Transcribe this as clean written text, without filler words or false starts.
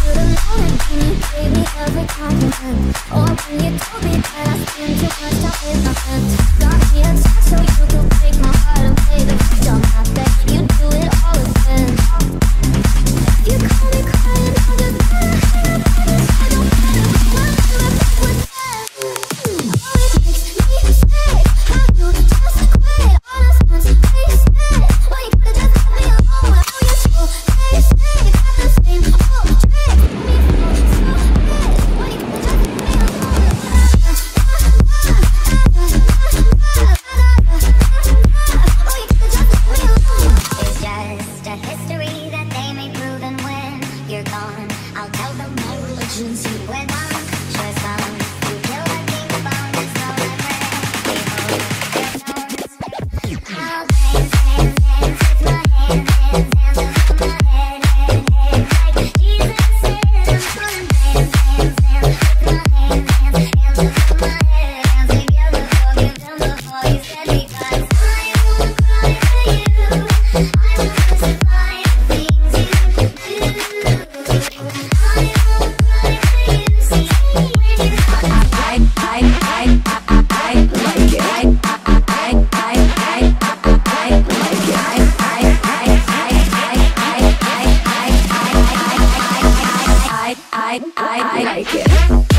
should've known it when you gave me every compliment, or when you told me that I spend too much time with my friends. Got me attached so you could break my heart and play the victim. I bet you do it all again. If you call me crying, I'll just better hang up on this. I don't care, I'm never back with that. Oh, it makes me sick how you just quit on us once wasted. Well, you could've just left me alone. Oh, you're so basic, got the same old trick. Me feel so bad. Well, you could've just left me alone. Oh, you could've just left me alone. It's just a history that they may prove, and when you're gone, I'll tell them my religion's you went on. Sure some you kill a king upon and so my friend. I'll dance, dance, dance with my hands, hands, hands above my head, head, head, like Jesus said. I'm gonna dance, dance, dance with my hands, hands, hands above my head, hands together, forgive them before you said, because I won't cry for you. I will crucify the things you do. I won't cry for you. See when you I like it.